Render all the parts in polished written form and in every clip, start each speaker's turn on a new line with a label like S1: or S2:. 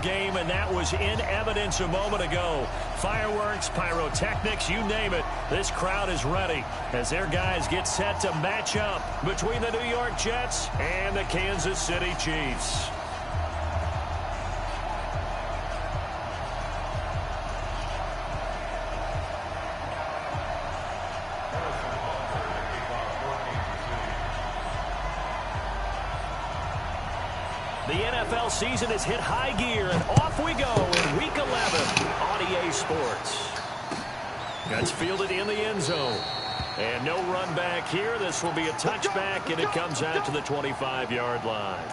S1: game, and that was in evidence a moment ago. Fireworks, pyrotechnics, you name it. This crowd is ready as their guys get set to match up between the New York Jets and the Kansas City Chiefs. The NFL season has hit high gear, and off we go in Week 11 on EA Sports. That's fielded in the end zone. And no run back here. This will be a touchback, and it comes out to the 25-yard line.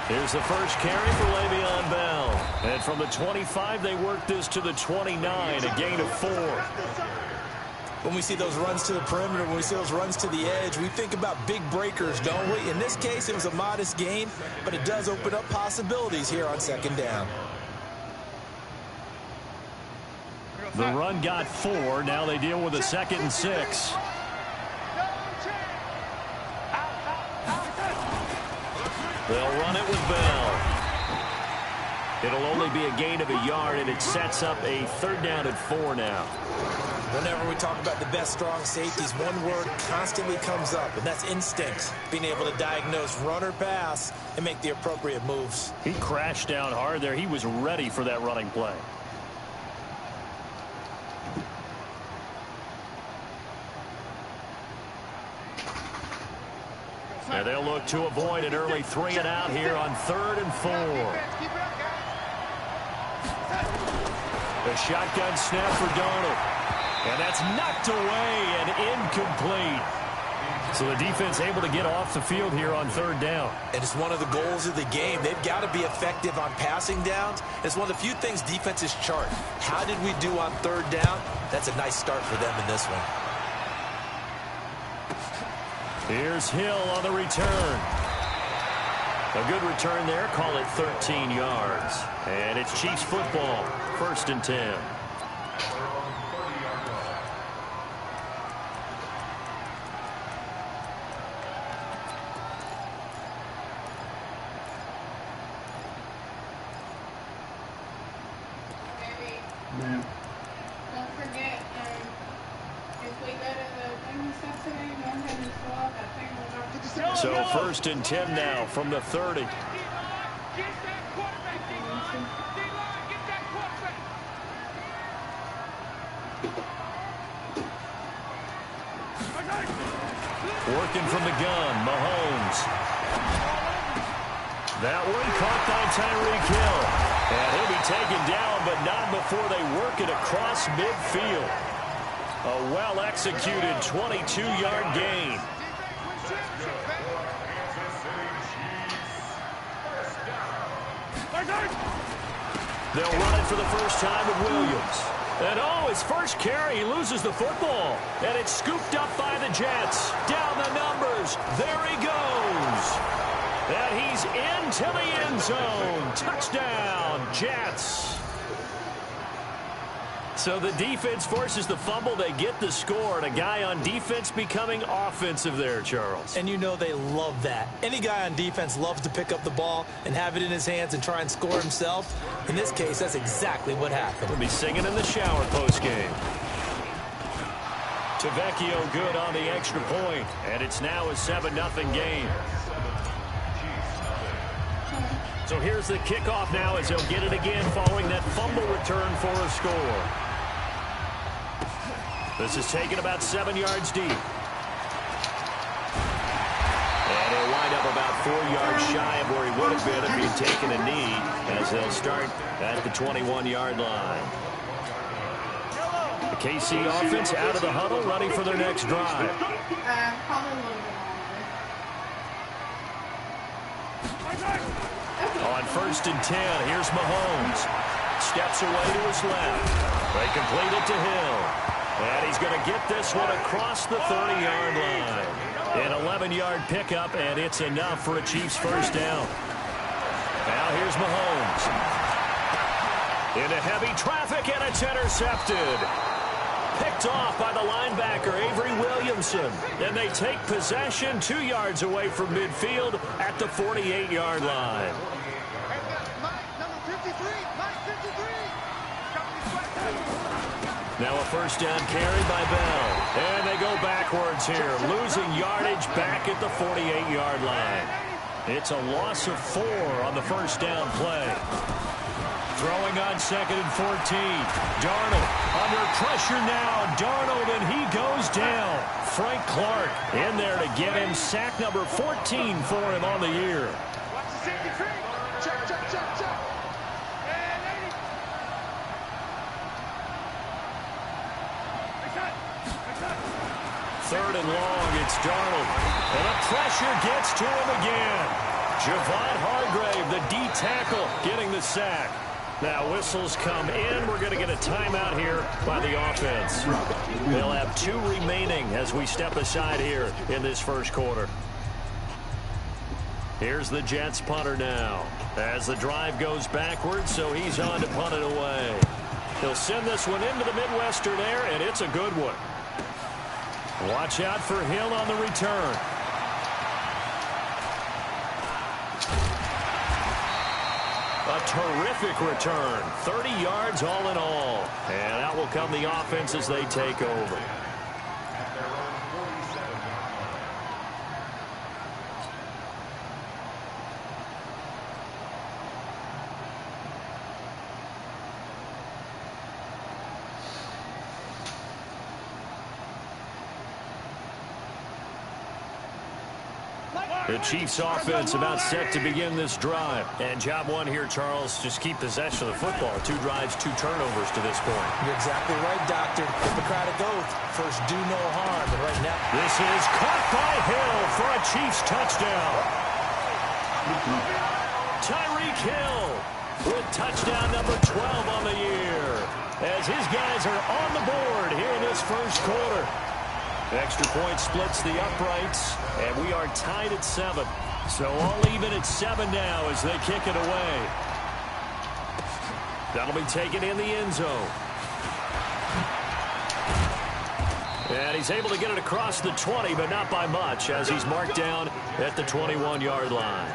S1: Here's the first carry for Le'Veon Bell. And from the 25, they work this to the 29, a gain of 4.
S2: When we see those runs to the perimeter, when we see those runs to the edge, we think about big breakers, don't we? In this case, it was a modest gain, but it does open up possibilities here on second down.
S1: The run got 4. Now they deal with a 2nd and 6. They'll run it with Bell. It'll only be a gain of a yard, and it sets up a 3rd down and 4 now.
S2: Whenever we talk about the best strong safeties, one word constantly comes up, and that's instincts. Being able to diagnose run or pass and make the appropriate moves.
S1: He crashed down hard there. He was ready for that running play. And they'll look to avoid an early 3 and out here on 3rd and 4. The shotgun snap for Darnold. And that's knocked away and incomplete. So the defense able to get off the field here on 3rd down.
S2: And it's one of the goals of the game. They've got to be effective on passing downs. It's one of the few things defenses chart. How did we do on 3rd down? That's a nice start for them in this one.
S1: Here's Hill on the return. A good return there. Call it 13 yards. And it's Chiefs football. 1st and 10.
S3: Man. Don't forget, if we go to the thing today, don't have to swap that thing.
S1: So 1st and 10 now from the 30. Working from the gun, Mahomes. That one caught by Tyreek Hill. And he'll be taken down, but not before they work it across midfield. A well-executed 22-yard gain. They'll run it for the first time with Williams. And his first carry, he loses the football. And it's scooped up by the Jets. Down the numbers. There he goes. And he's into the end zone. Touchdown, Jets. So the defense forces the fumble. They get the score. And a guy on defense becoming offensive there, Charles.
S2: And you know they love that. Any guy on defense loves to pick up the ball and have it in his hands and try and score himself. In this case, that's exactly what happened.
S1: We'll be singing in the shower postgame. Tavecchio good on the extra point. And it's now a 7-0 game. So here's the kickoff now as they'll get it again following that fumble return for a score. This is taken about 7 yards deep. And he'll wind up about 4 yards shy of where he would have been if he'd taken a knee, as they'll start at the 21-yard line. The KC offense out of the huddle, ready for their next drive.
S3: Probably a little bit longer.
S1: On first and 10. Here's Mahomes. Steps away to his left. They complete it to Hill. And he's going to get this one across the 30-yard line. An 11-yard pickup, and it's enough for a Chiefs first down. Now here's Mahomes. Into heavy traffic, and it's intercepted. Picked off by the linebacker, Avery Williamson. And they take possession 2 yards away from midfield at the 48-yard line. Now a first down carry by Bell. And they go backwards here, losing yardage back at the 48-yard line. It's a loss of 4 on the first down play. Throwing on 2nd and 14. Darnold under pressure now. Darnold, and he goes down. Frank Clark in there to get him sack number 14 for him on the year. Third and long, it's Darnold. And the pressure gets to him again. Javon Hargrave, the D tackle, getting the sack. Now whistles come in. We're going to get a timeout here by the offense. They'll have 2 remaining as we step aside here in this first quarter. Here's the Jets punter now. As the drive goes backwards, so he's on to punt it away. He'll send this one into the Midwestern air, and it's a good one. Watch out for Hill on the return. A terrific return. 30 yards all in all. And out will come the offense as they take over. The Chiefs offense about set to begin this drive. And job one here, Charles, just keep possession of the football. 2 drives, 2 turnovers to this point.
S2: You're exactly right, Doctor. Hippocratic oath. First, do no harm. And right now,
S1: this is caught by Hill for a Chiefs touchdown. Tyreek Hill with touchdown number 12 on the year. As his guys are on the board here in this first quarter. Extra point splits the uprights, and we are tied at 7. So all even at 7 now as they kick it away. That'll be taken in the end zone. And he's able to get it across the 20, but not by much, as he's marked down at the 21-yard line.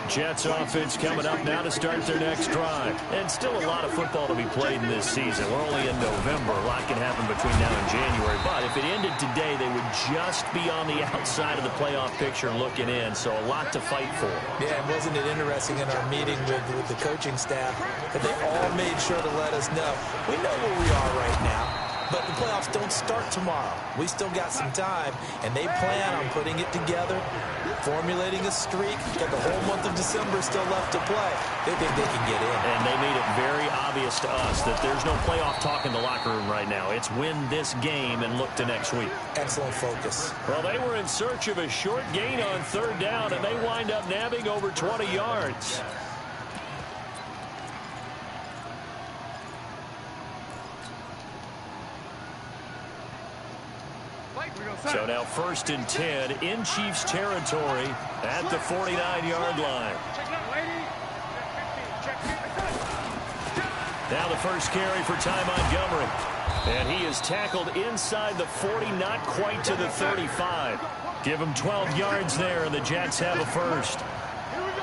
S1: Jets offense coming up now to start their next drive. And still a lot of football to be played in this season. We're only in November. A lot can happen between now and January. But if it ended today, they would just be on the outside of the playoff picture looking in. So a lot to fight for.
S2: Yeah, and wasn't it interesting in our meeting with the coaching staff that they all made sure to let us know. We know where we are right now. But the playoffs don't start tomorrow. We still got some time, and they plan on putting it together, formulating a streak. Got the whole month of December still left to play. They think they can get in.
S1: And they made it very obvious to us that there's no playoff talk in the locker room right now. It's win this game and look to next week.
S2: Excellent focus.
S1: Well, they were in search of a short gain on 3rd down, and they wind up nabbing over 20 yards. So now 1st and 10 in Chiefs territory at the 49-yard line. Now the first carry for Ty Montgomery. And he is tackled inside the 40, not quite to the 35. Give him 12 yards there, and the Jets have a first.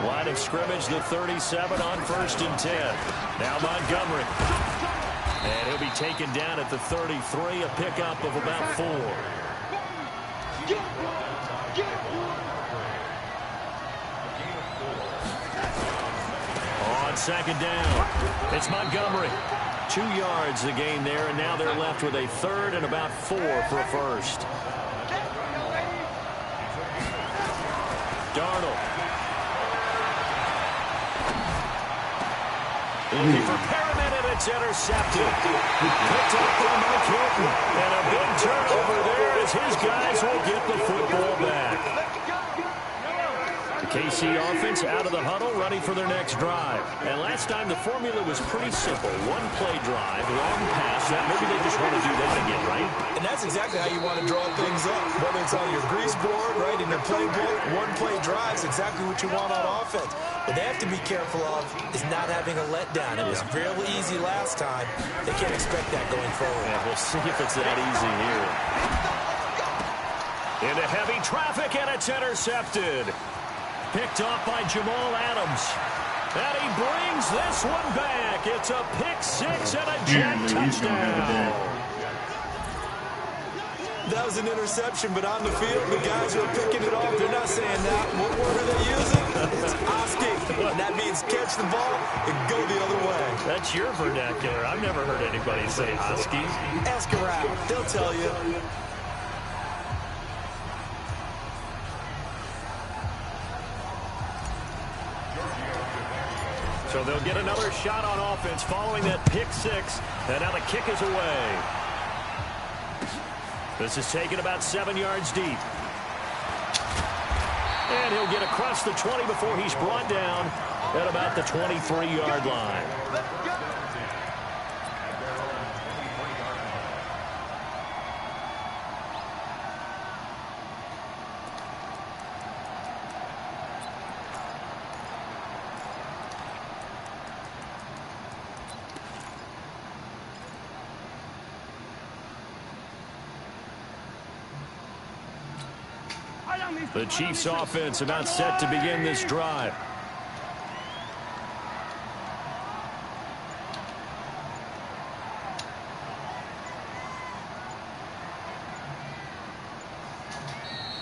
S1: Line of scrimmage, the 37 on 1st and 10. Now Montgomery. And he'll be taken down at the 33, a pickup of about 4. On on second down. It's Montgomery. 2 yards the gain there, and now they're left with a third and about 4 for a first. Darnold. Looking for Perriman, and it's intercepted. Picked up by Mike Hilton. And a big turnover there as his guys will get the football back. The KC offense out of the huddle, ready for their next drive. And last time the formula was pretty simple. 1-play drive, long pass. Maybe they just want to do that again, right?
S2: And that's exactly how you want to draw things up. Whether it's on your grease board, right, in your playbook, 1-play drive is exactly what you want on offense. What they have to be careful of is not having a letdown. It was fairly easy last time. They can't expect that going forward.
S1: Yeah, we'll see if it's that easy here. Into heavy traffic, and it's intercepted. Picked off by Jamal Adams. And he brings this one back. It's a pick 6 and a Jet touchdown.
S2: That was an interception, but on the field, the guys who are picking it off, they're not saying that. What word are they using? It's asking. And that means catch the ball and go the other way.
S1: That's your vernacular. I've never heard anybody say husky.
S2: Ask around. They'll tell you.
S1: So they'll get another shot on offense following that pick 6. And now the kick is away. This is taken about 7 yards deep. And he'll get across the 20 before he's brought down at about the 23-yard line. The Chiefs offense about set to begin this drive.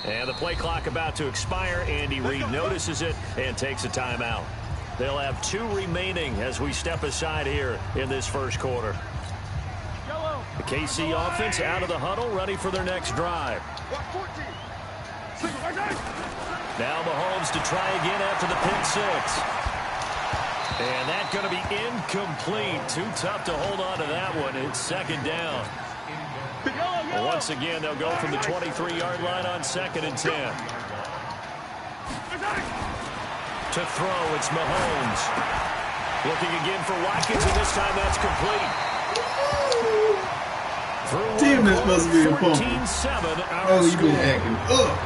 S1: And the play clock about to expire. Andy Reid notices it and takes a timeout. They'll have 2 remaining as we step aside here in this first quarter. The KC offense out of the huddle, ready for their next drive. Now Mahomes to try again after the pick 6. And that's going to be incomplete. Too tough to hold on to that one. It's second down. Once again, they'll go from the 23-yard line on 2nd and 10. To throw, it's Mahomes. Looking again for Watkins, and this time that's complete.
S4: Damn, this must be a pump.
S1: 14-7.
S4: Oh, you've been acting up.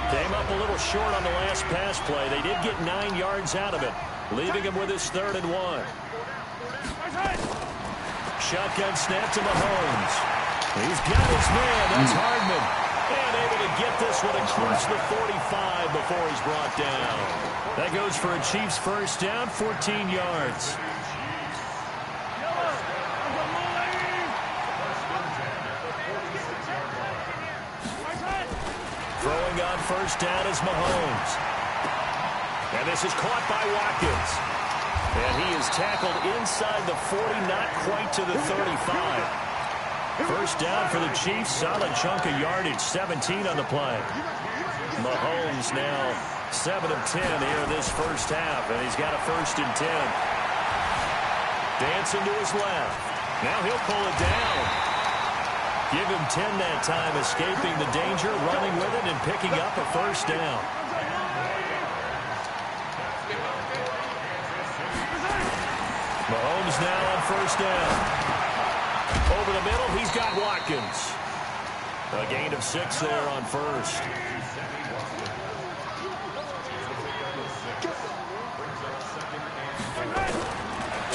S1: Came up a little short on the last pass play. They did get 9 yards out of it, leaving him with his 3rd and 1. Shotgun snap to Mahomes. He's got his man. That's Hardman. And able to get this one across the 45 before he's brought down. That goes for a Chiefs first down, 14 yards. Throwing on first down is Mahomes. And this is caught by Watkins. And he is tackled inside the 40, not quite to the 35. First down for the Chiefs. Solid chunk of yardage, 17 on the play. Mahomes now 7 of 10 here in this first half. And he's got a 1st and 10. Dancing to his left. Now he'll pull it down. Give him 10 that time, escaping the danger, running with it, and picking up a first down. Mahomes now on first down. Over the middle, he's got Watkins. A gain of 6 there on first.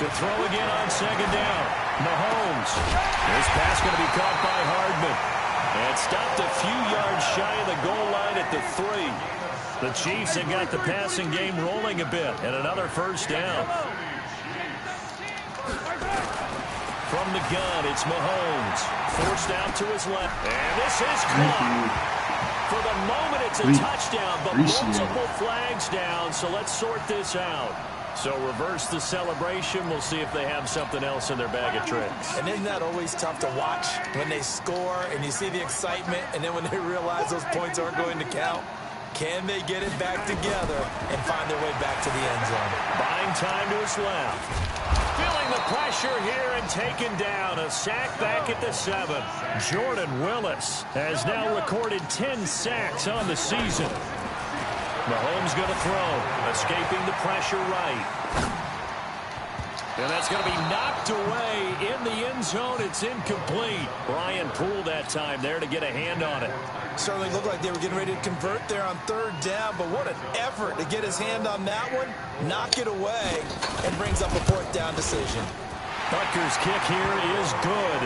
S1: To throw again on second down. Mahomes. This pass going to be caught by Hardman. And stopped a few yards shy of the goal line at the 3. The Chiefs have got the passing game rolling a bit. And another first down. From the gun, it's Mahomes. Forced out to his left. And this is caught. For the moment, it's a touchdown, but multiple flags down, so let's sort this out. So reverse the celebration. We'll see if they have something else in their bag of tricks.
S2: And isn't that always tough to watch when they score and you see the excitement, and then when they realize those points aren't going to count? Can they get it back together and find their way back to the end zone?
S1: Buying time to his left. Feeling the pressure here and taken down. A sack back at the 7. Jordan Willis has now recorded 10 sacks on the season. Mahomes going to throw. Escaping the pressure right. And that's going to be knocked away in the end zone. It's incomplete. Brian Poole that time there to get a hand on it.
S2: Certainly looked like they were getting ready to convert there on 3rd down, but what an effort to get his hand on that one, knock it away, and brings up a 4th down decision.
S1: Butker's kick here is good.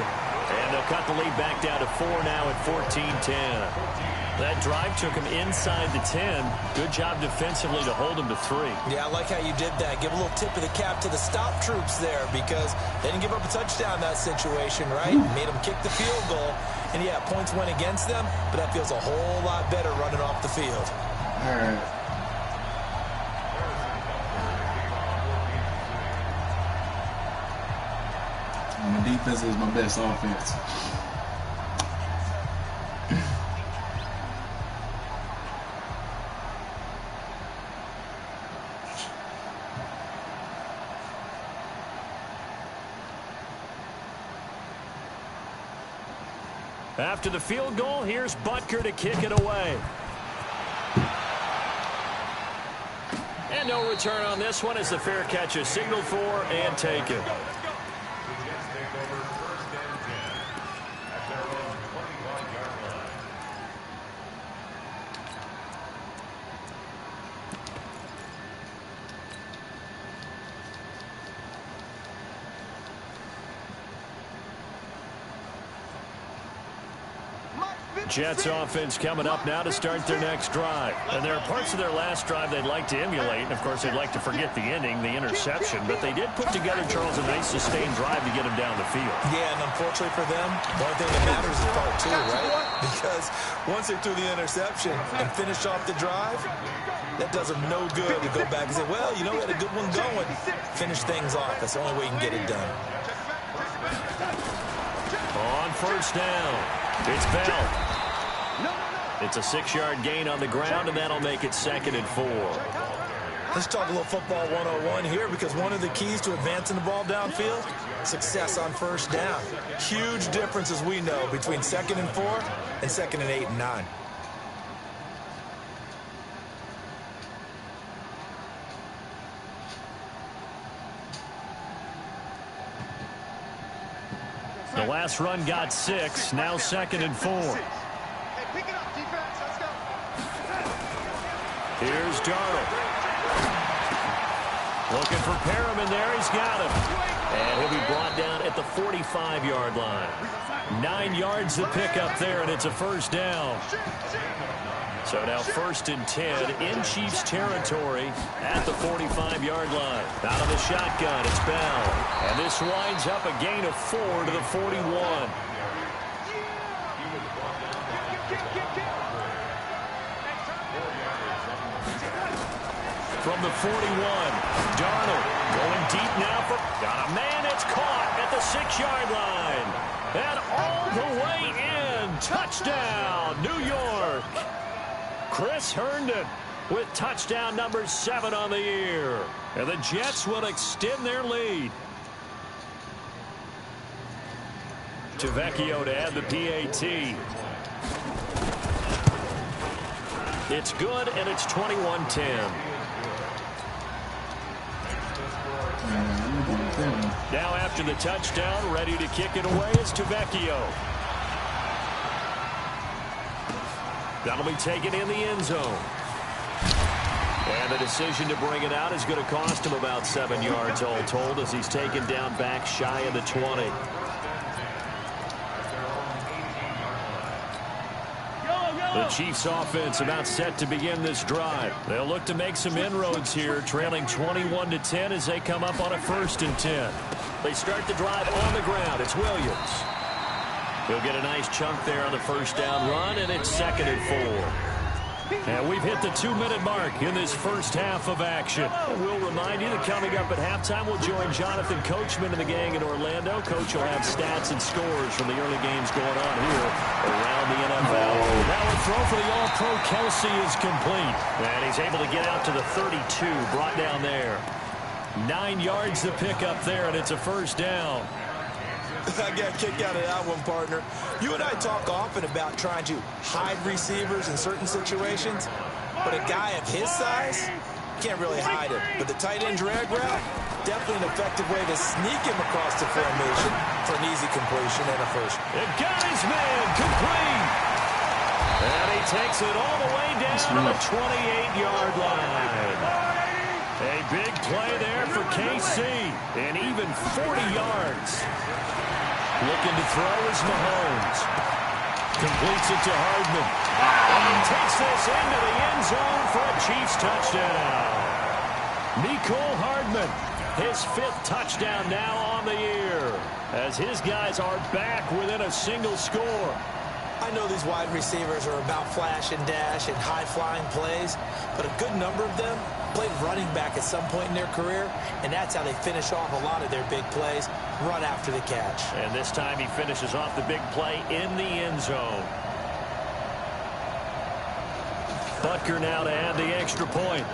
S1: And they'll cut the lead back down to 4 now at 14-10. That drive took him inside the 10. Good job defensively to hold him to 3.
S2: Yeah, I like how you did that. Give a little tip of the cap to the stop troops there because they didn't give up a touchdown in that situation, right? Made them kick the field goal. And, yeah, points went against them, but that feels a whole lot better running off the field.
S4: All right. My defense is my best offense.
S1: After the field goal, here's Butker to kick it away. And no return on this one as the fair catch is signaled for and taken. Jets offense coming up now to start their next drive. And there are parts of their last drive they'd like to emulate. And, of course, they'd like to forget the ending, the interception. But they did put together, Charles, a nice sustained drive to get him down the field.
S2: Yeah, and unfortunately for them, the only thing that matters is part 2, right? Because once they threw the interception and finished off the drive, that does them no good to go back and say, well, you know, we had a good one going. Finish things off. That's the only way you can get it done.
S1: On 1st down, it's Bell. It's a 6-yard gain on the ground, and that'll make it 2nd and 4.
S2: Let's talk a little football 101 here because one of the keys to advancing the ball downfield, success on 1st down. Huge difference, as we know, between 2nd and 4 and 2nd and 8 and 9.
S1: The last run got 6, now 2nd and 4. Here's Darnold. Looking for Perriman there. He's got him. And he'll be brought down at the 45-yard line. 9 yards to pick up there, and it's a 1st down. So now 1st and 10 in Chiefs territory at the 45-yard line. Out of the shotgun, it's Bell. And this winds up a gain of 4 to the 41. From the 41, Darnold going deep now for got a man. It's caught at the 6-yard line. And all the way in. Touchdown, New York. Chris Herndon with touchdown number 7 on the year. And the Jets will extend their lead. Tavecchio to add the PAT. It's good, and it's 21-10. Now after the touchdown, ready to kick it away is Tavecchio. That'll be taken in the end zone. And the decision to bring it out is going to cost him about 7 yards all told as he's taken down back shy of the 20. The Chiefs offense about set to begin this drive. They'll look to make some inroads here, trailing 21-10 as they come up on a 1st and 10. They start the drive on the ground. It's Williams. He'll get a nice chunk there on the first down run, and it's 2nd and 4. And we've hit the 2-minute mark in this first half of action. We'll remind you that coming up at halftime, we'll join Jonathan Coachman and the gang in Orlando. Coach will have stats and scores from the early games going on here around the NFL. Now a throw for the All-Pro Kelsey is complete. And he's able to get out to the 32, brought down there. 9 yards to pick up there, and it's a first down.
S2: I got a kick out of that one, partner. You and I talk often about trying to hide receivers in certain situations, but a guy of his size can't really hide him. But the tight end drag route, definitely an effective way to sneak him across the formation for an easy completion and a first.
S1: It got his man complete. And he takes it all the way down to the 28-yard line. A big play there for KC, and even 40 yards. Looking to throw is Mahomes. Completes it to Hardman. And he takes this into the end zone for a Chiefs touchdown. Mecole Hardman, his 5th touchdown now on the year, as his guys are back within a single score.
S2: I know these wide receivers are about flash and dash and high-flying plays, but a good number of them played running back at some point in their career, and that's how they finish off a lot of their big plays, run after the catch.
S1: And this time he finishes off the big play in the end zone. Butker now to add the extra point.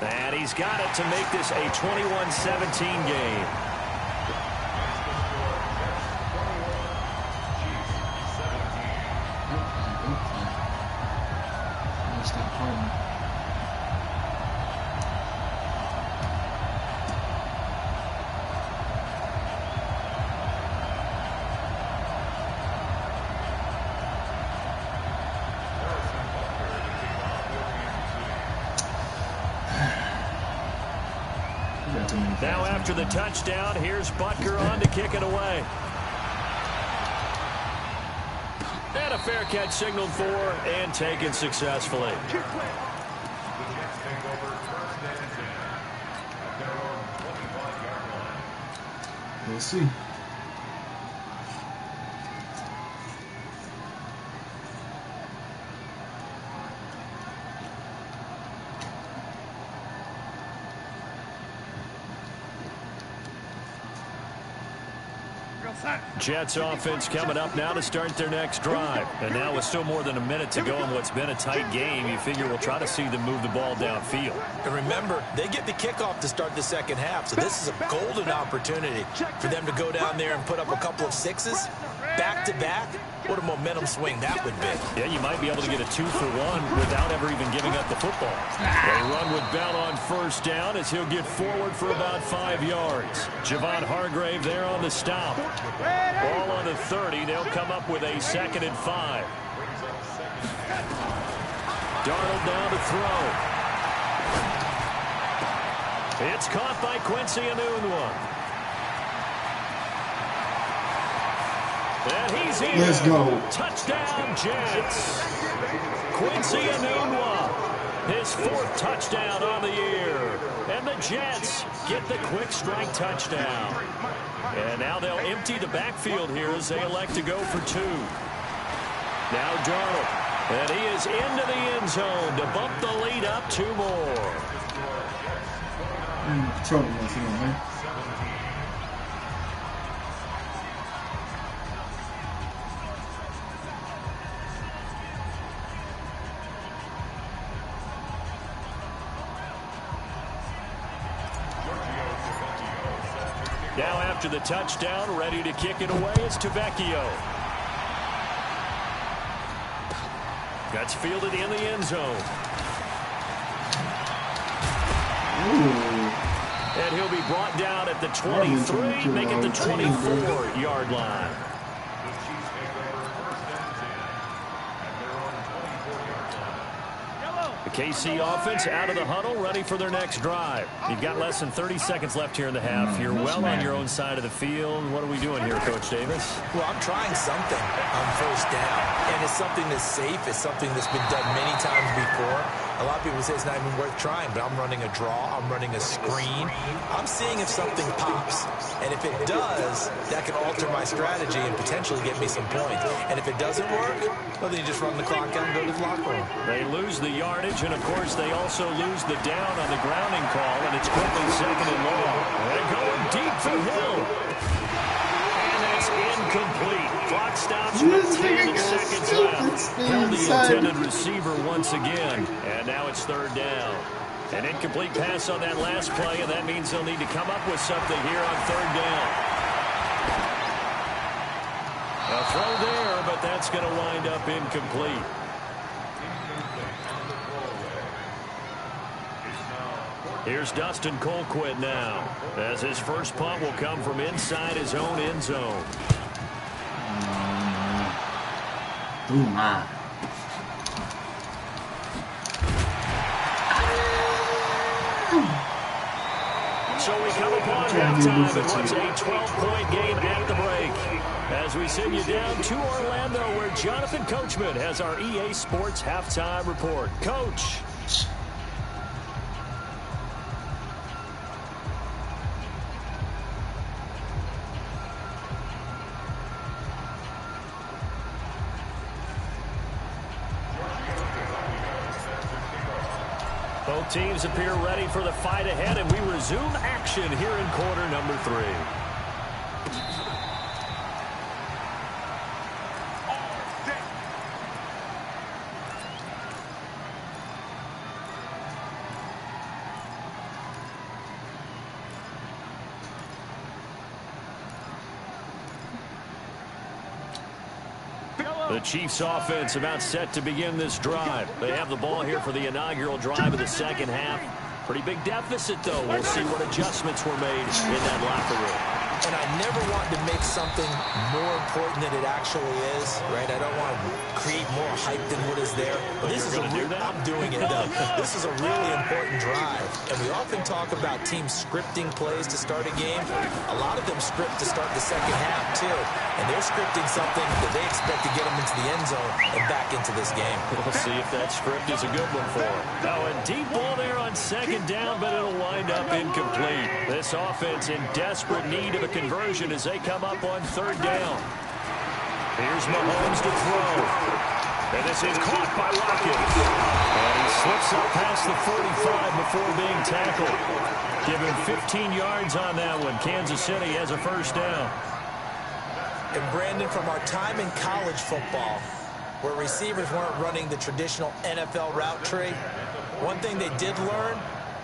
S1: And he's got it to make this a 21-17 game. Now after the touchdown, here's Butker on to kick it away. And a fair catch signaled for and taken successfully.
S4: We'll see.
S1: Jets offense coming up now to start their next drive. And now with still more than a minute to go in what's been a tight game, you figure we'll try to see them move the ball downfield.
S2: And remember, they get the kickoff to start the second half, so this is a golden opportunity for them to go down there and put up a couple of sixes back-to-back. What a momentum swing that would be.
S1: Yeah, you might be able to get a 2-for-1 without ever even giving up the football. They run with Bell on first down as he'll get forward for about 5 yards. Javon Hargrave there on the stop. Ball on the 30. They'll come up with a 2nd and 5. Darnold down to throw. It's caught by Quincy Enunwa. And he's in.
S4: Let's go.
S1: Touchdown, Jets. Quincy Enunwa, his 4th touchdown on the year. And the Jets get the quick strike touchdown. And now they'll empty the backfield here as they elect to go for 2. Now Darnold. And he is into the end zone to bump the lead up 2 more.
S4: Trouble, man.
S1: Now after the touchdown, ready to kick it away is Tavecchio. That's fielded in the end zone.
S4: Ooh.
S1: And he'll be brought down at the 23, make it the 24-yard line. The KC offense out of the huddle, ready for their next drive. You've got less than 30 seconds left here in the half. You're well on your own side of the field. What are we doing here, Coach Davis?
S2: Well, I'm trying something on first down, and it's something that's safe. It's something that's been done many times before. A lot of people say it's not even worth trying, but I'm running a draw. I'm running a screen. I'm seeing if something pops. And if it does, that can alter my strategy and potentially get me some points. And if it doesn't work, well, then you just run the clock out and go to the locker room.
S1: They lose the yardage, and, of course, they also lose the down on the grounding call, and it's quickly second and long. They're going deep for Hill. And that's incomplete. Clock stops with 10 seconds left. Held the intended receiver once again. And now it's third down. An incomplete pass on that last play, and that means they'll need to come up with something here on third down. A throw there, but that's going to wind up incomplete. Here's Dustin Colquitt now, as his first punt will come from inside his own end zone. So we come upon halftime. It was a 12-point game at the break. As we send you down to Orlando, where Jonathan Coachman has our EA Sports halftime report. Coach. Both teams appear ready for the fight ahead, and we resume action here in quarter number 3. The Chiefs offense about set to begin this drive. They have the ball here for the inaugural drive of the second half. Pretty big deficit, though. We'll see what adjustments were made in that locker room.
S2: And I never want to make something more important than it actually is, right? I don't want to create more hype than what is there. But this is I'm doing it, though. This is a really important drive. And we often talk about teams scripting plays to start a game. A lot of them script to start the second half, too. And they're scripting something that they expect to get them into the end zone and back into this game.
S1: We'll see if that script is a good one for them. Now, a deep ball there on second down, but it'll wind up incomplete. This offense in desperate need of a conversion as they come up on third down. Here's Mahomes to throw. And this is caught by Watkins. And he slips up past the 45 before being tackled. Give him 15 yards on that one. Kansas City has a first down.
S2: And Brandon, from our time in college football, where receivers weren't running the traditional NFL route tree, one thing they did learn: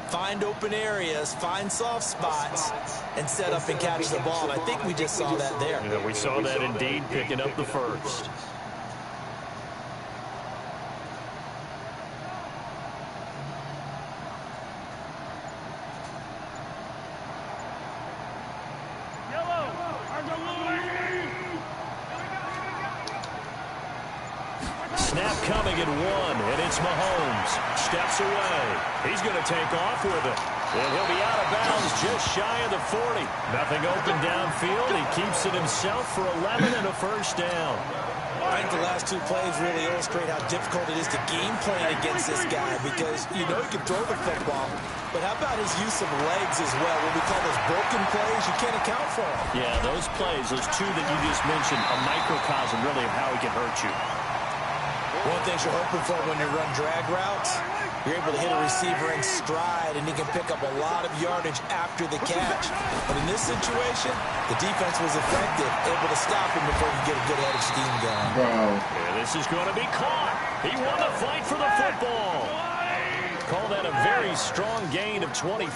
S2: find open areas, find soft spots, and set up and catch the ball. And I think we just saw that there.
S1: Yeah, we saw that indeed, picking up the first. Snap coming at 1, and it's Mahomes. Steps away. He's going to take off with it. And he'll be out of bounds just shy of the 40. Nothing open downfield. He keeps it himself for 11 and a first down.
S2: I think the last two plays really illustrate how difficult it is to game plan against this guy, because you know he can throw the football, but how about his use of legs as well? What we call those broken plays, you can't account for them.
S1: Yeah, those plays, those two that you just mentioned, a microcosm really of how he can hurt you.
S2: One thing you're hoping for when you run drag routes, you're able to hit a receiver in stride, and he can pick up a lot of yardage after the catch. But in this situation, the defense was effective, able to stop him before he could get a good head of steam going.
S1: Yeah, this is going to be caught. He won the fight for the football. Call that a very strong gain of 24.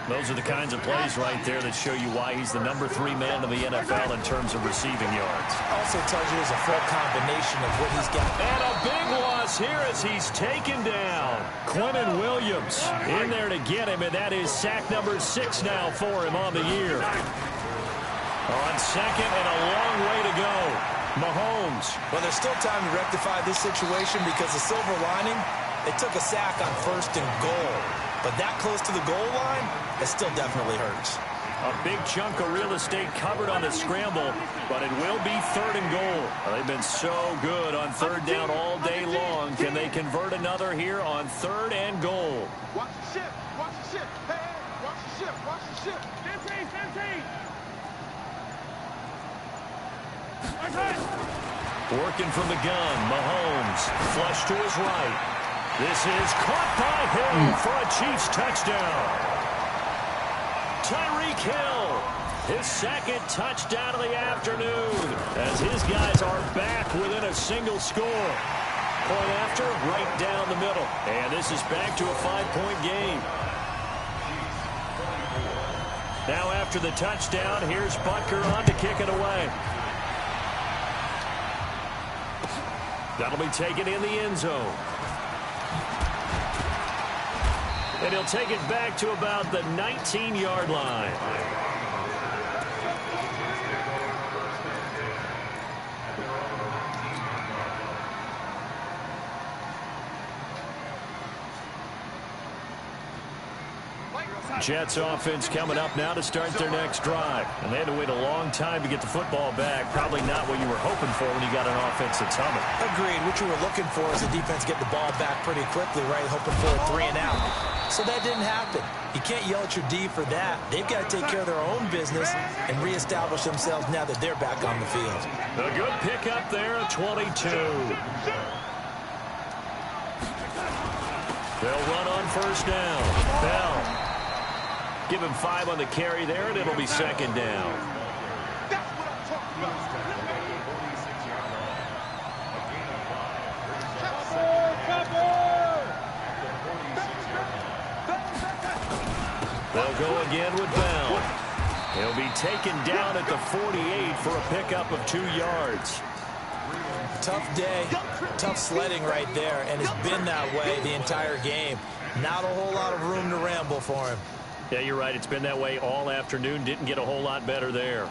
S1: Those are the kinds of plays right there that show you why he's the number 3 man in the NFL in terms of receiving yards.
S2: Also tells you there's a full combination of what he's got.
S1: And a big loss here as he's taken down. Quentin Williams in there to get him, and that is sack number 6 now for him on the year. On second and a long way to go. Mahomes.
S2: Well, there's still time to rectify this situation, because the silver lining, they took a sack on 1st and goal. But that close to the goal line, it still definitely hurts.
S1: A big chunk of real estate covered on the scramble, but it will be 3rd and goal. They've been so good on 3rd down all day long. Can they convert another here on 3rd and goal?
S5: Watch the ship. Watch the ship. Hey, watch the ship. Watch the ship. 15.
S1: Working from the gun, Mahomes, flush to his right. This is caught by Hill for a Chiefs touchdown. Tyreek Hill, his 2nd touchdown of the afternoon, as his guys are back within a single score. Point after, right down the middle. And this is back to a 5-point game. Now after the touchdown, here's Butker on to kick it away. That'll be taken in the end zone. And he'll take it back to about the 19-yard line. Jets offense coming up now to start their next drive. And they had to wait a long time to get the football back. Probably not what you were hoping for when you got an offense that's humming.
S2: Agreed. What you were looking for is the defense get the ball back pretty quickly, right? Hoping for a 3 and out. So that didn't happen. You can't yell at your D for that. They've got to take care of their own business and reestablish themselves now that they're back on the field.
S1: A good pickup there at 22. They'll run on 1st down. Bell. Give him 5 on the carry there, and it'll be 2nd down. They'll go again with Bell. He'll be taken down at the 48 for a pickup of 2 yards.
S2: Tough day, tough sledding right there, and it's been that way the entire game. Not a whole lot of room to ramble for him.
S1: Yeah, you're right. It's been that way all afternoon. Didn't get a whole lot better there.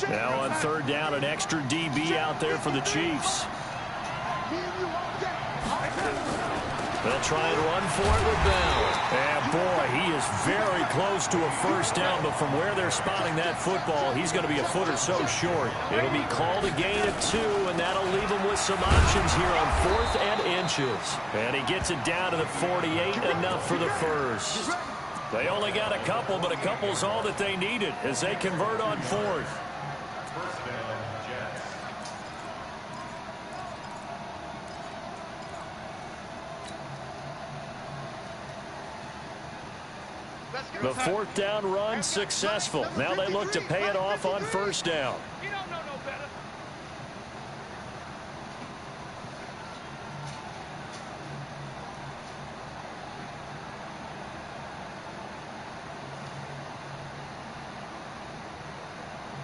S1: Now on 3rd down, an extra DB out there for the Chiefs. They'll try and run for it with Bell. And boy, he is very close to a 1st down, but from where they're spotting that football, he's going to be a foot or so short. It'll be called a gain of 2, and that'll leave him with some options here on 4th and inches. And he gets it down to the 48, enough for the 1st. They only got a couple, but a couple's all that they needed as they convert on 4th. The 4th down run successful. Now they look to pay it off on 1st down.
S5: You don't know no better.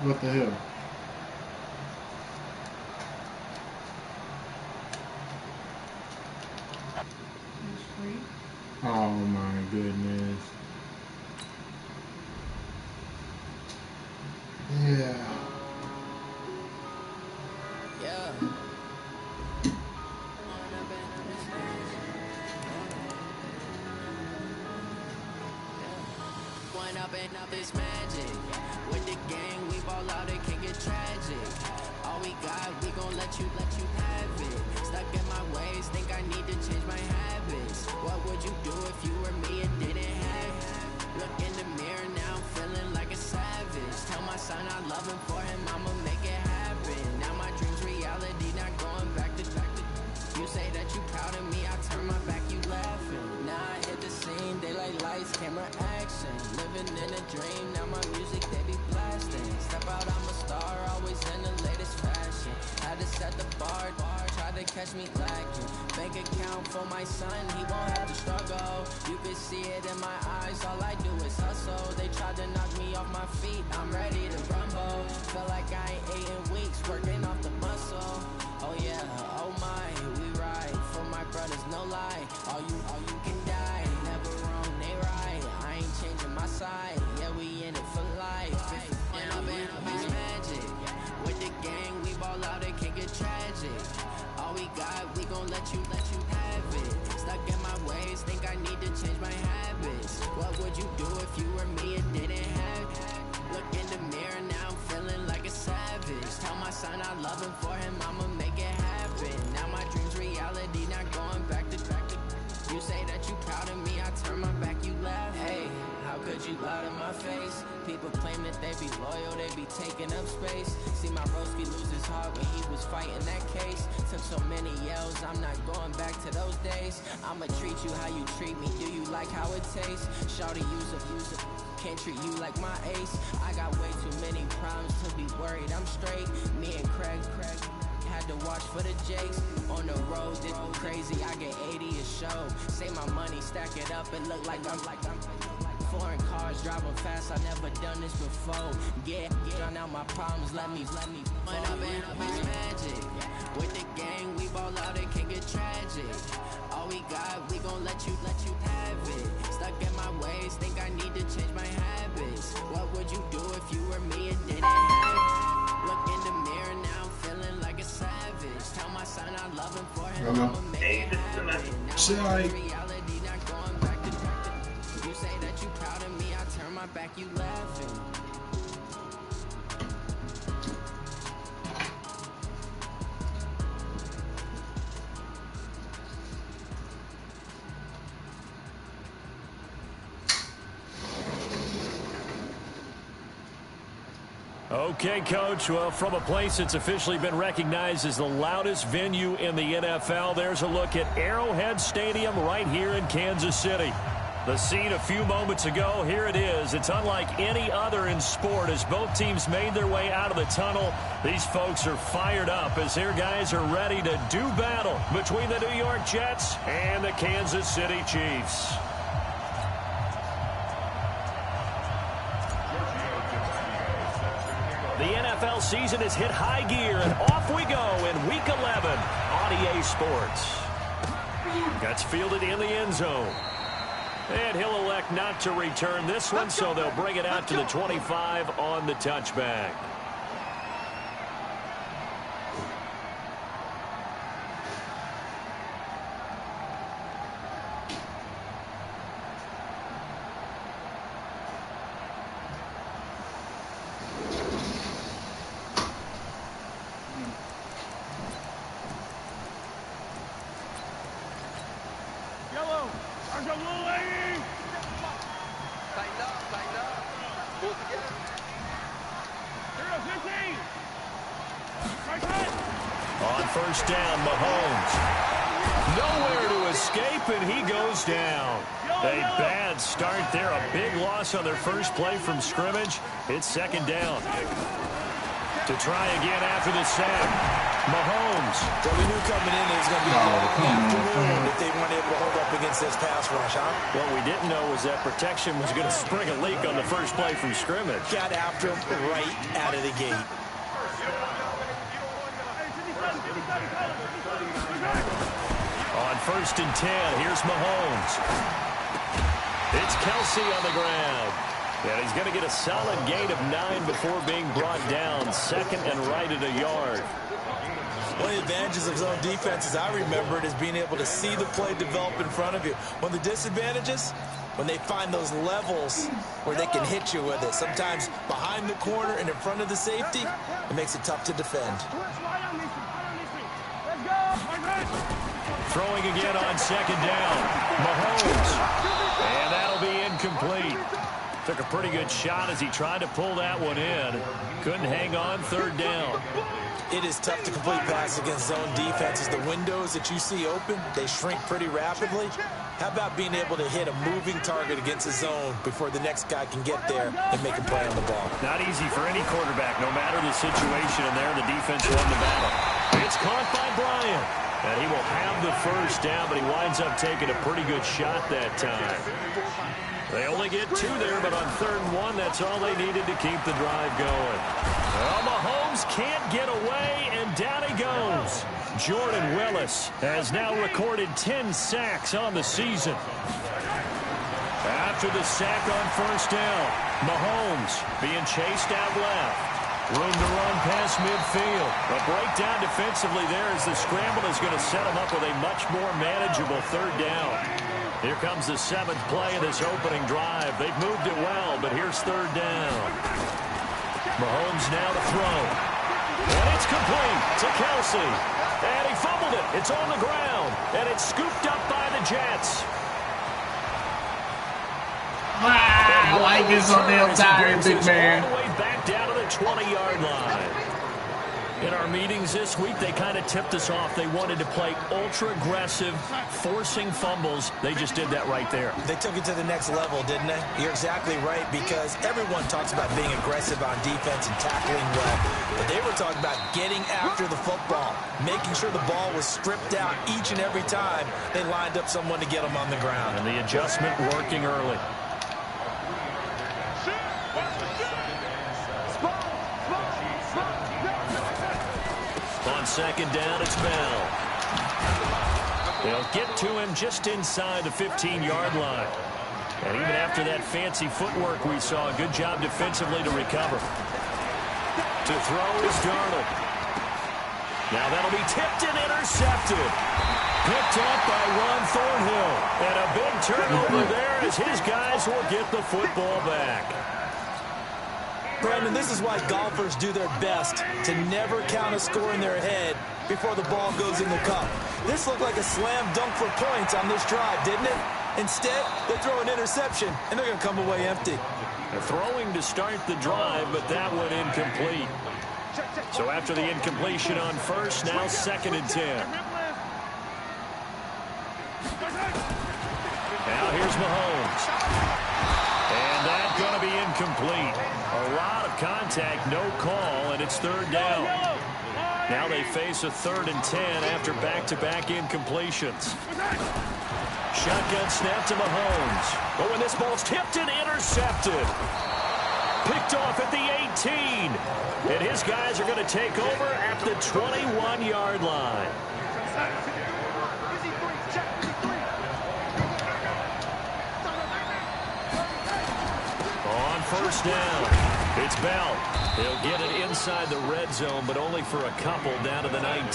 S4: What the hell? Oh my goodness. Yeah.
S6: This magic with the gang, we ball out, it can get tragic. All we got, we gon' let you have it. Stuck in my ways, think I need to change my habits. What would you do if you were me and didn't have it? Look in the mirror now, I'm feeling like a savage. Tell my son I love him, for him I'ma make it happen. Now my dreams reality, not going back to. You say that you proud of me, I turn my back, you laughing. Now I hit the scene, daylight lights, camera action. Living in a dream, now my music they be blasting. Step out, I'm a star, always in the latest fashion. Had to set the bar, try to catch me lacking. Bank account for my son, he won't have to struggle. You can see it in my eyes, all I do is hustle. They tried to knock me off my feet, I'm ready to rumble. Feel like I ain't ate in weeks, working off the muscle. Oh yeah, oh my, we ride for my brothers, no lie. All you can die, never wrong, they right. I ain't changing my side, yeah, we in it for life. Yeah, it's magic. With the gang, we ball out, it can get tragic. change my habits. What would you do if you were me and didn't have it? Look in the mirror, now I'm feeling like a savage. Tell my son I love him, for him I'ma make it happen. Now my dream's reality, not going back to. You say that you proud of me, I turn my back, you laugh. Hey, how could you lie to my face? People claim that they be loyal, they be taking up space. See my broski lose his heart when he was fighting that case. Took so many yells, I'm not going back to those days. I'ma treat you how you treat me, do you like how it tastes? Shawty, use it, can't treat you like my ace. I got way too many problems to be worried, I'm straight. Me and Craig had to watch for the Jakes. On the road, this crazy, I get 80 a show. Save my money, stack it up, and look like I'm foreign cars, driving fast, I never done this before. Drown out my problems, let me run up and up is magic. With the gang, we ball out, it can get tragic. All we got, we gon' let you have it. Stuck in my ways, think I need to change my habits. What would you do if you were me and didn't have it? Look in the mirror now, I'm feeling like a savage. Tell my son I love him, for him I'ma make it happen. Now my reality, not going back to. You say that you proud of me, I turn my back, you laughing.
S1: Okay, Coach. Well, from a place that's officially been recognized as the loudest venue in the NFL, there's a look at Arrowhead Stadium right here in Kansas City. The scene a few moments ago, here it is. It's unlike any other in sport as both teams made their way out of the tunnel. These folks are fired up as their guys are ready to do battle between the New York Jets and the Kansas City Chiefs. The NFL season has hit high gear, and off we go in Week 11 on EA Sports. That's fielded in the end zone. And he'll elect not to return this one, so they'll bring it out to the 25 on the touchback. On first down, Mahomes. Nowhere to escape, and he goes down. A bad start there. A big loss on their first play from scrimmage. It's second down. To try again after the sack. Mahomes.
S2: Well, we knew coming in it was going to be a long afternoon if they weren't able to hold up against this pass rush, huh?
S1: What we didn't know was that protection was going to spring a leak on the first play from scrimmage.
S2: Got after him right out of the gate.
S1: On first and 10, here's Mahomes. It's Kelsey on the ground. And he's going to get a solid gain of 9 before being brought down. Second and right at a yard.
S2: One of the advantages of zone defense, as I remember it, is being able to see the play develop in front of you. One of the disadvantages, when they find those levels where they can hit you with it. Sometimes behind the corner and in front of the safety, it makes it tough to defend.
S1: Throwing again on second down. Mahomes. And that'll be incomplete. Took a pretty good shot as he tried to pull that one in. Couldn't hang on third down.
S2: It is tough to complete passes against zone defenses. The windows that you see open, they shrink pretty rapidly. How about being able to hit a moving target against a zone before the next guy can get there and make a play on the ball?
S1: Not easy for any quarterback, no matter the situation, and there the defense won the battle. It's caught by Bryant. And he will have the first down, but he winds up taking a pretty good shot that time. They only get 2 there, but on 3rd and 1, that's all they needed to keep the drive going. Well, Mahomes can't get away, and down he goes. Jordan Willis has now recorded 10 sacks on the season. After the sack on first down, Mahomes being chased out left. Room to run past midfield. A breakdown defensively there as the scramble is going to set him up with a much more manageable 3rd down. Here comes the 7th play of this opening drive. They've moved it well, but here's 3rd down. Mahomes now to throw. And it's complete to Kelsey. And he fumbled it. It's on the ground. And it's scooped up by the Jets.
S4: I like this on the outside, big man.
S1: All the way back down to the 20-yard line. In our meetings this week, they kind of tipped us off. They wanted to play ultra-aggressive, forcing fumbles. They just did that right there.
S2: They took it to the next level, didn't they? You're exactly right, because everyone talks about being aggressive on defense and tackling well. But they were talking about getting after the football, making sure the ball was stripped out each and every time they lined up someone to get them on the ground.
S1: And the adjustment working early. On 2nd down, it's Bell. They'll get to him just inside the 15-yard line. And even after that fancy footwork we saw, a good job defensively to recover. To throw is Darnold. Now that'll be tipped and intercepted. Picked up by Ron Thornhill. And a big turnover there as his guys will get the football back.
S2: Brandon, this is why golfers do their best to never count a score in their head before the ball goes in the cup. This looked like a slam dunk for points on this drive, didn't it? Instead, they throw an interception, and they're going to come away empty.
S1: They're throwing to start the drive, but that one incomplete. So after the incompletion on 1st, now 2nd and 10. Now here's Mahomes. And that's going to be incomplete. A lot of contact, no call, and it's 3rd down. Now they face a 3rd and 10 after back-to-back incompletions. Shotgun snap to Mahomes. But when this ball's tipped and intercepted. Picked off at the 18. And his guys are going to take over at the 21-yard line. On 1st down, it's Bell. He'll get it inside the red zone, but only for a couple down to the 19.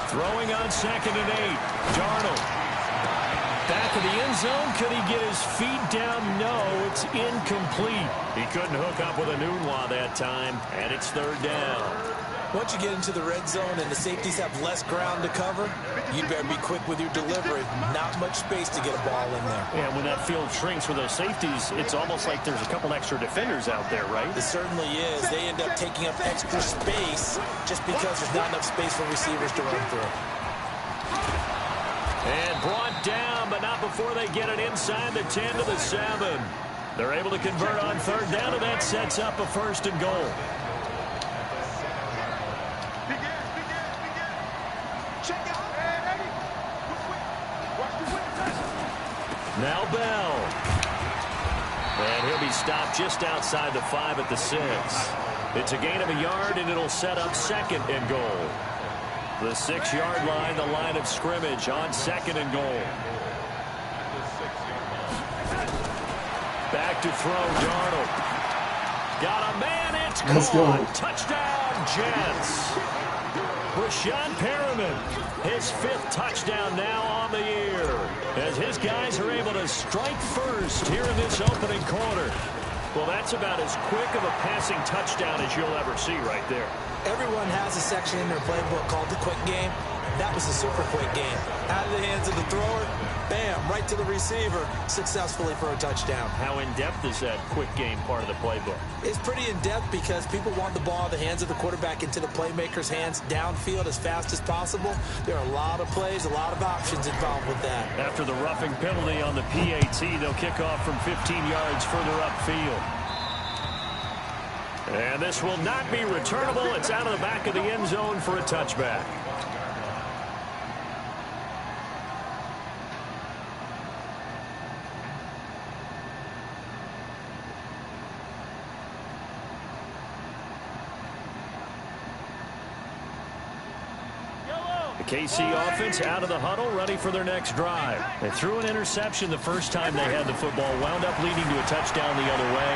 S1: Throwing on 2nd and 8. Darnold. Back of the end zone. Could he get his feet down? No, it's incomplete. He couldn't hook up with a Nunwa that time, and it's 3rd down.
S2: Once you get into the red zone and the safeties have less ground to cover, you'd better be quick with your delivery. Not much space to get a ball in there.
S1: Yeah, when that field shrinks with those safeties, it's almost like there's a couple extra defenders out there, right?
S2: It certainly is. They end up taking up extra space just because there's not enough space for receivers to run through.
S1: And brought down, but not before they get it inside the 10 to the 7. They're able to convert on 3rd down, and that sets up a 1st and goal. Now Bell. And he'll be stopped just outside the 5 at the 6. It's a gain of a yard, and it'll set up 2nd and goal. The 6-yard line, the line of scrimmage on 2nd and goal. Back to throw, Darnold. Got a man, it's caught. Touchdown, Jets. Rashawn Perriman, his 5th touchdown now on the year, as his guys are able to strike first here in this opening quarter. Well, that's about as quick of a passing touchdown as you'll ever see right there.
S2: Everyone has a section in their playbook called the quick game. That was a super quick game. Out of the hands of the thrower, bam, right to the receiver, successfully for a touchdown.
S1: How in-depth is that quick game part of the playbook?
S2: It's pretty in-depth because people want the ball in the hands of the quarterback into the playmaker's hands downfield as fast as possible. There are a lot of plays, a lot of options involved with that.
S1: After the roughing penalty on the PAT, they'll kick off from 15 yards further upfield. And this will not be returnable. It's out of the back of the end zone for a touchback. KC offense out of the huddle, ready for their next drive. They threw an interception the first time they had the football, wound up leading to a touchdown the other way.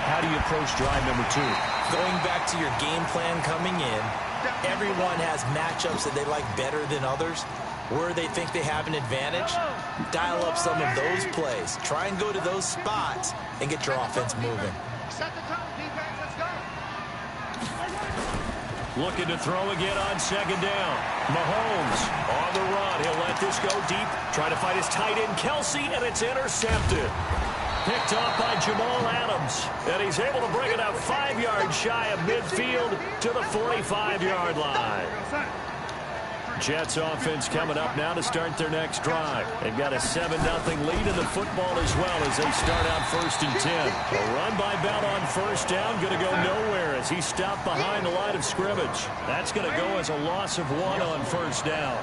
S1: How do you approach drive number 2?
S2: Going back to your game plan coming in, Everyone has matchups that they like better than others. Where they think they have an advantage, dial up some of those plays. Try and go to those spots and get your offense moving.
S5: Set the tone, defense. Let's go.
S1: Looking to throw again on second down. Mahomes on the run. He'll let this go deep. Trying to find his tight end, Kelsey, and it's intercepted. Picked off by Jamal Adams. And he's able to bring it up 5 yards shy of midfield to the 45-yard line. Jets offense coming up now to start their next drive. They've got a 7-0 lead in the football as well as they start out 1st and 10. A run by Bell on 1st down, going to go nowhere as he stopped behind the line of scrimmage. That's going to go as a loss of 1 on 1st down.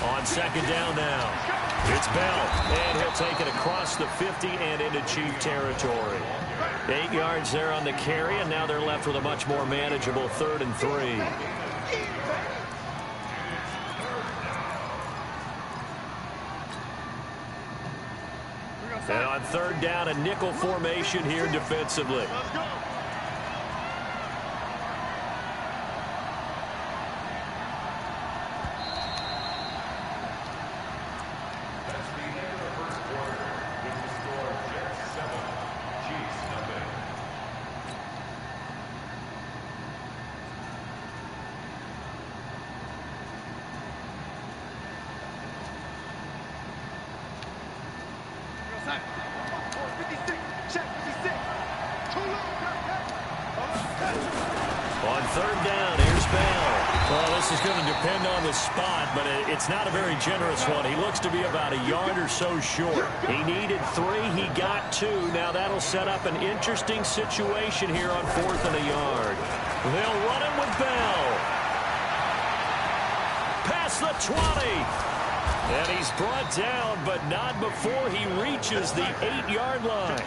S1: On 2nd down now. It's Bell, and he'll take it across the 50 and into Chief territory. 8 yards there on the carry, and now they're left with a much more manageable 3rd and 3. And on 3rd down, a nickel formation here defensively. On 3rd down, here's Bell. Well, this is going to depend on the spot, but it's not a very generous one. He looks to be about a yard or so short. He needed 3. He got 2. Now that'll set up an interesting situation here on 4th and a yard. They'll run it with Bell. Past the 20. And he's brought down, but not before he reaches the 8-yard line.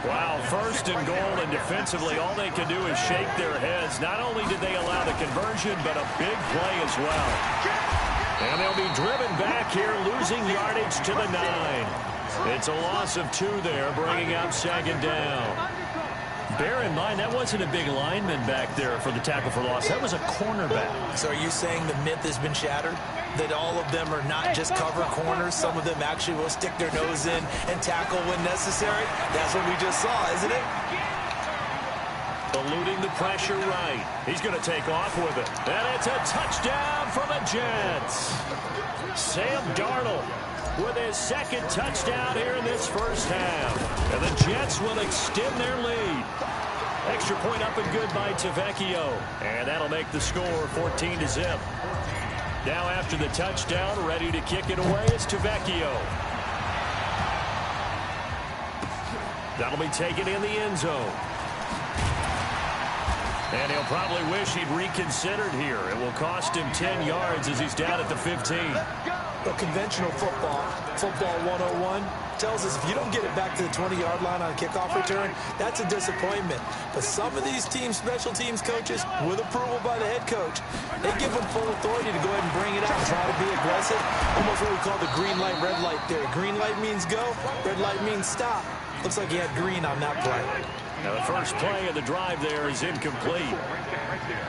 S1: Wow, 1st and goal, and defensively all they can do is shake their heads. Not only did they allow the conversion, but a big play as well. And they'll be driven back here, losing yardage to the 9. It's a loss of 2 there, bringing up 2nd down. Bear in mind, that wasn't a big lineman back there for the tackle for loss. That was a cornerback.
S2: So are you saying the myth has been shattered? That all of them are not just cover corners? Some of them actually will stick their nose in and tackle when necessary? That's what we just saw, isn't it?
S1: Eluding the pressure right. He's going to take off with it. And it's a touchdown for the Jets. Sam Darnold with his 2nd touchdown here in this 1st half. And the Jets will extend their lead. Extra point up and good by Tavecchio. And that'll make the score 14-0. Now after the touchdown, ready to kick it away is Tavecchio. That'll be taken in the end zone. And he'll probably wish he'd reconsidered here. It will cost him 10 yards as he's down at the 15.
S2: Well, conventional football 101, tells us if you don't get it back to the 20-yard line on a kickoff return, that's a disappointment. But some of these teams, special teams coaches, with approval by the head coach, they give them full authority to go ahead and bring it out and try to be aggressive. Almost what we call the green light, red light theory. Green light means go, red light means stop. Looks like he had green on that play.
S1: Now the first play of the drive there is incomplete.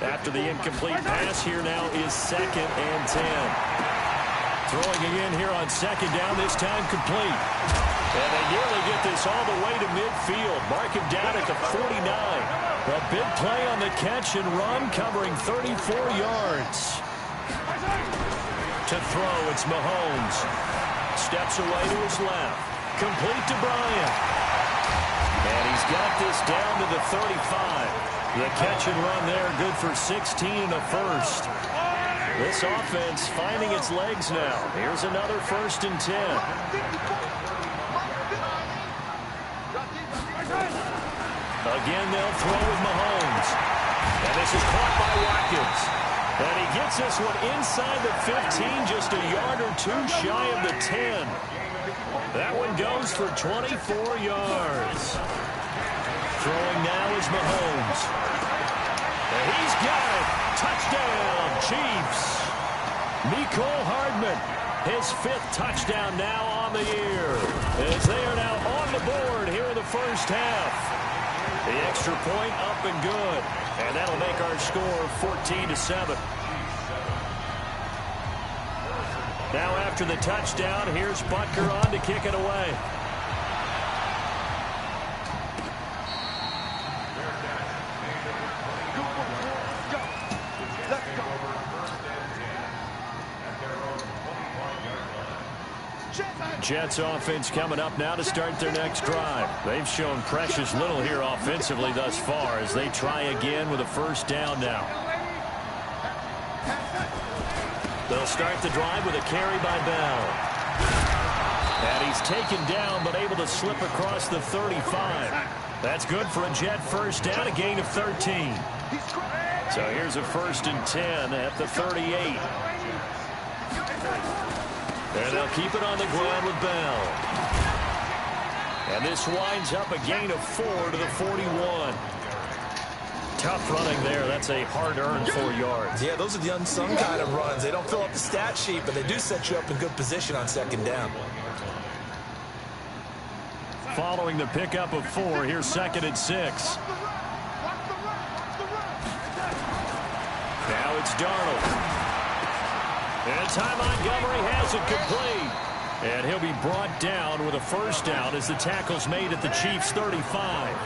S1: After the incomplete pass, here now is 2nd and 10. Throwing again here on 2nd down, this time complete. And they nearly get this all the way to midfield. Mark him down at the 49. A big play on the catch and run, covering 34 yards. To throw, it's Mahomes. Steps away to his left. Complete to Bryant. And he's got this down to the 35. The catch and run there, good for 16 and a 1st. This offense finding its legs now. Here's another 1st and 10. Again, they'll throw with Mahomes. And this is caught by Watkins. And he gets this one inside the 15, just a yard or 2 shy of the 10. That one goes for 24 yards. Throwing now is Mahomes. And he's got it. Touchdown, Chiefs. Mecole Hardman His 5th touchdown now on the year, as they are now on the board here in the first half. The extra point up and good, and that'll make our score 14-7. Now after the touchdown, here's Butker on to kick it away. Jets offense coming up now to start their next drive. They've shown precious little here offensively thus far as they try again with a first down now. They'll start the drive with a carry by Bell. And he's taken down but able to slip across the 35. That's good for a Jet first down, a gain of 13. So here's a 1st and 10 at the 38. And they'll keep it on the ground with Bell. And this winds up a gain of 4 to the 41. Tough running there. That's a hard-earned 4 yards.
S2: Yeah, those are the unsung kind of runs. They don't fill up the stat sheet, but they do set you up in good position on 2nd down.
S1: Following the pickup of 4, here's 2nd and 6. Now it's Darnold. And Ty Montgomery has it complete. And he'll be brought down with a first down as the tackle's made at the Chiefs' 35.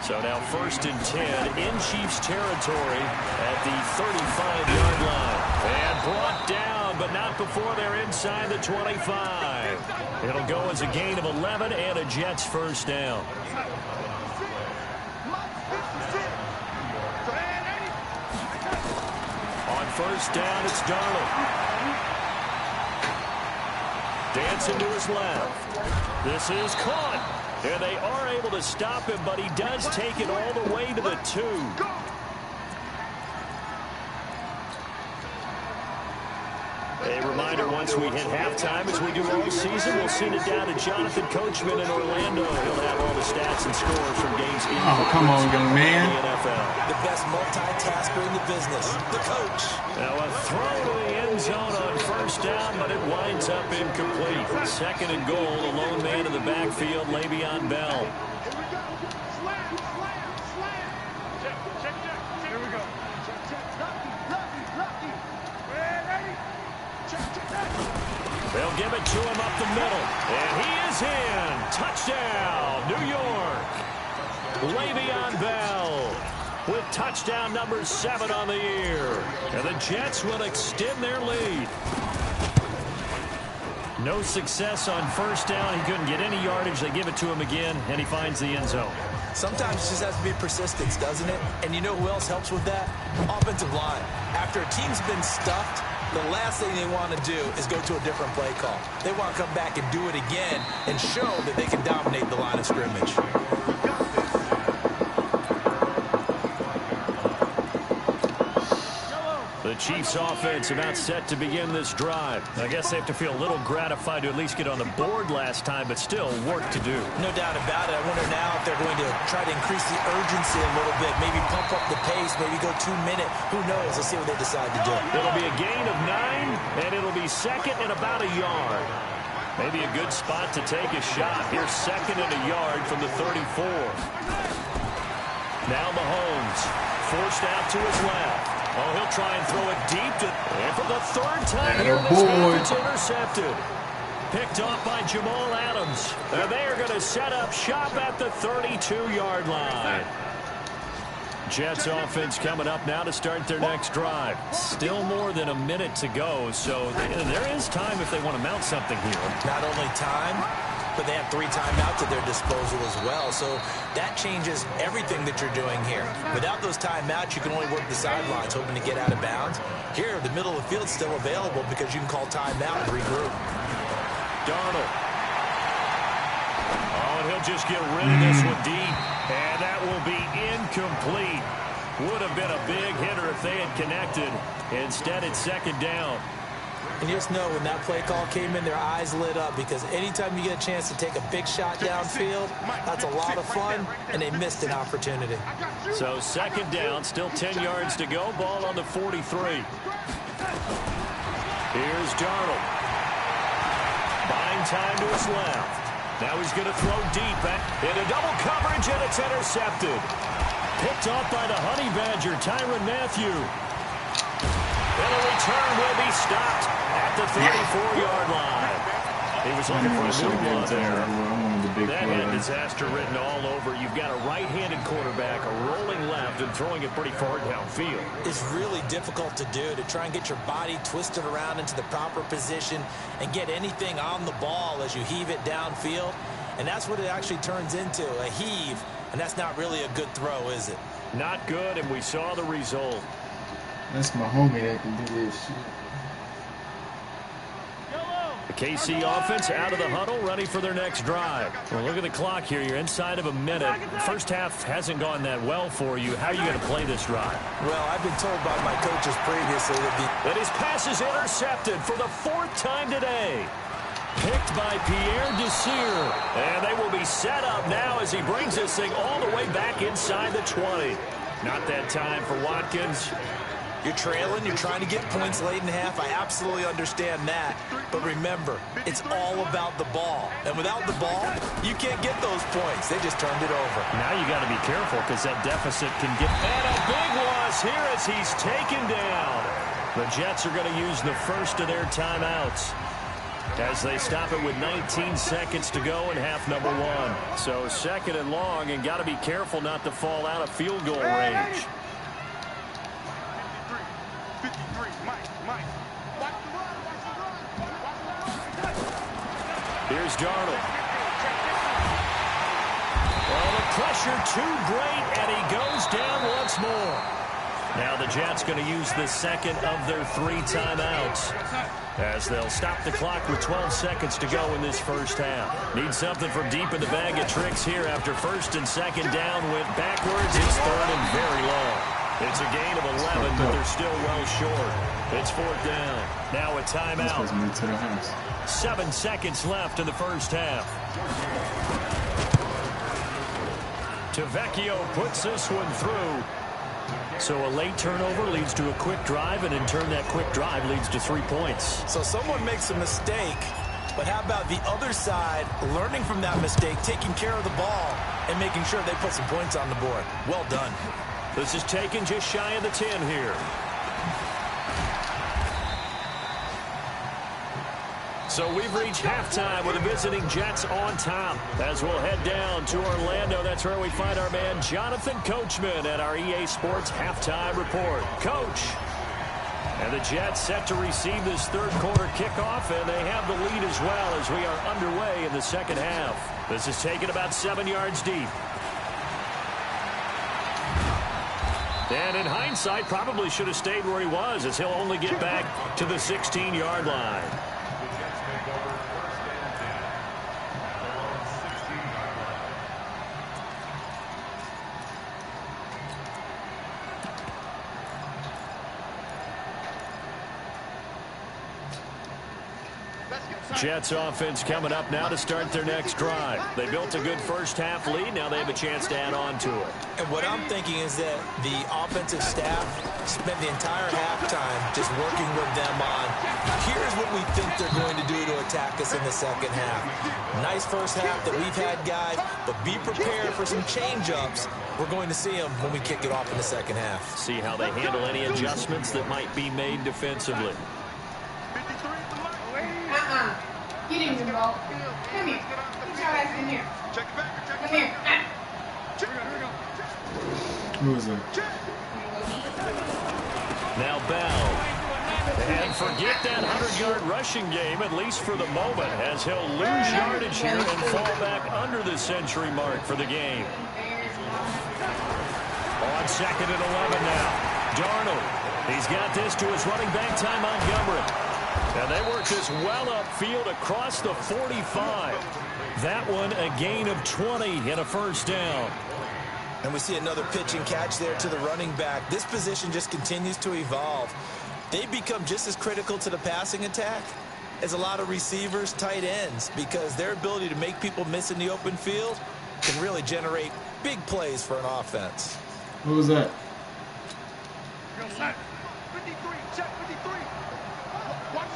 S1: So now 1st and 10 in Chiefs territory at the 35-yard line. And brought down, but not before they're inside the 25. It'll go as a gain of 11 and a Jets first down. On first down, it's Darnold. Dancing to his left. This is caught. And they are able to stop him, but he does take it all the way to the 2. A reminder, once we hit halftime, as we do all season, we'll send it down to Jonathan Coachman in Orlando. He'll have all the stats and scores from games in
S4: come on, young man.
S1: the NFL.
S2: The best multitasker in the business, the coach.
S1: Now a throw to the end zone on first down, but it winds up incomplete. 2nd and goal, the lone man in the backfield, Le'Veon Bell. They'll give it to him up the middle. And he is in. Touchdown, New York. Le'Veon Bell with touchdown number 7 on the year. And the Jets will extend their lead. No success on first down. He couldn't get any yardage. They give it to him again, and he finds the end zone.
S2: Sometimes it just has to be persistence, doesn't it? And you know who else helps with that? Offensive line. After a team's been stuffed, the last thing they want to do is go to a different play call. They want to come back and do it again and show that they can dominate the line of scrimmage.
S1: The Chiefs offense about set to begin this drive. I guess they have to feel a little gratified to at least get on the board last time, but still work to do.
S2: No doubt about it. I wonder now if they're going to try to increase the urgency a little bit, maybe pump up the pace, maybe go 2-minute. Who knows? Let's see what they decide to do.
S1: It'll be a gain of 9, and it'll be 2nd and about a yard. Maybe a good spot to take a shot. Here's 2nd and a yard from the 34. Now Mahomes forced out to his left. Oh, he'll try and throw it deep. And for the 3rd time here in this half, it's intercepted. Picked off by Jamal Adams. And they are going to set up shop at the 32-yard line. Jets offense coming up now to start their next drive. Still more than a minute to go, so there is time if they want to mount something here.
S2: Not only time, but they have 3 timeouts at their disposal as well. So that changes everything that you're doing here. Without those timeouts, you can only work the sidelines, hoping to get out of bounds. Here, the middle of the field is still available because you can call timeout and regroup.
S1: Darnold. Oh, and he'll just get rid of this one deep. And that will be incomplete. Would have been a big hitter if they had connected. Instead, it's 2nd down.
S2: And you just know when that play call came in, their eyes lit up because anytime you get a chance to take a big shot downfield, that's a lot of fun, and they missed an opportunity.
S1: So 2nd down, still 10 yards to go. Ball on the 43. Here's Darnold. Buying time to his left. Now he's going to throw deep into double coverage, and it's intercepted. Picked off by the Honey Badger, Tyrann Mathieu. And the return will be stopped at the 34-yard line. He was looking for a new one there. That had disaster written all over. You've got a right-handed quarterback, a rolling left, and throwing it pretty far downfield.
S2: It's really difficult to do, to try and get your body twisted around into the proper position and get anything on the ball as you heave it downfield. And that's what it actually turns into, a heave. And that's not really a good throw, is it?
S1: Not good, and we saw the result.
S7: That's my homie that can do this shit.
S1: The KC offense out of the huddle, ready for their next drive. Well, look at the clock here. You're inside of a minute. First half hasn't gone that well for you. How are you going to play this drive?
S2: Well, I've been told by my coaches previously
S1: that his pass is intercepted for the 4th time today. Picked by Pierre Desir. And they will be set up now as he brings this thing all the way back inside the 20. Not that time for Watkins.
S2: You're trailing, you're trying to get points late in half. I absolutely understand that. But remember, it's all about the ball. And without the ball, you can't get those points. They just turned it over.
S1: Now you got to be careful because that deficit can get... And a big loss here as he's taken down. The Jets are going to use the first of their timeouts as they stop it with 19 seconds to go in half number 1. So 2nd and long, and got to be careful not to fall out of field goal range. Here's Darnold. Well, the pressure too great, and he goes down once more. Now the Jets going to use the 2nd of their 3 timeouts as they'll stop the clock with 12 seconds to go in this first half. Need something from deep in the bag of tricks here after 1st and 2nd down went backwards. It's 3rd and very long. It's a gain of 11, but they're still well short. It's 4th down. Now a timeout. 7 seconds left in the first half. Tavecchio puts this one through. So a late turnover leads to a quick drive, and in turn that quick drive leads to 3 points.
S2: So someone makes a mistake, but how about the other side learning from that mistake, taking care of the ball, and making sure they put some points on the board? Well done.
S1: This is taken just shy of the 10 here. So we've reached halftime with the visiting Jets on top. As we'll head down to Orlando, that's where we find our man Jonathan Coachman at our EA Sports Halftime Report. Coach, and the Jets set to receive this 3rd quarter kickoff, and they have the lead as well as we are underway in the 2nd half. This is taken about 7 yards deep. And in hindsight, probably should have stayed where he was, as he'll only get back to the 16-yard line. Jets offense coming up now to start their next drive. They built a good first half lead. Now they have a chance to add on to it.
S2: And what I'm thinking is that the offensive staff spent the entire halftime just working with them on, here's what we think they're going to do to attack us in the 2nd half. Nice first half that we've had, guys, but be prepared for some change-ups. We're going to see them when we kick it off in the 2nd half.
S1: See how they handle any adjustments that might be made defensively.
S3: Get in the ball. Come here. Get your ass in here. Come here.
S7: Who is that?
S1: Now Bell. And forget that 100-yard rushing game, at least for the moment, as he'll lose yardage here and fall back under the century mark for the game. On 2nd and 11 now. Darnold. He's got this to his running back, Ty Montgomery. And they work this well upfield across the 45. That one a gain of 20 and a first down.
S2: And we see another pitch and catch there to the running back. This position just continues to evolve. They become just as critical to the passing attack as a lot of receivers, tight ends, because their ability to make people miss in the open field can really generate big plays for an offense.
S7: Who was that?
S5: 53, check 53. Watch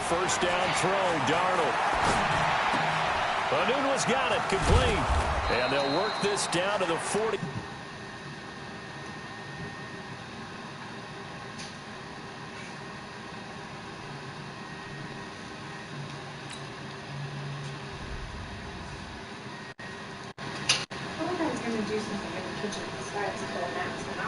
S1: first down throw, Darnold. Anunwa's got it, complete. And they'll work this down to the 40.
S3: I wonder if I was going to do something in the kitchen besides pull a mask.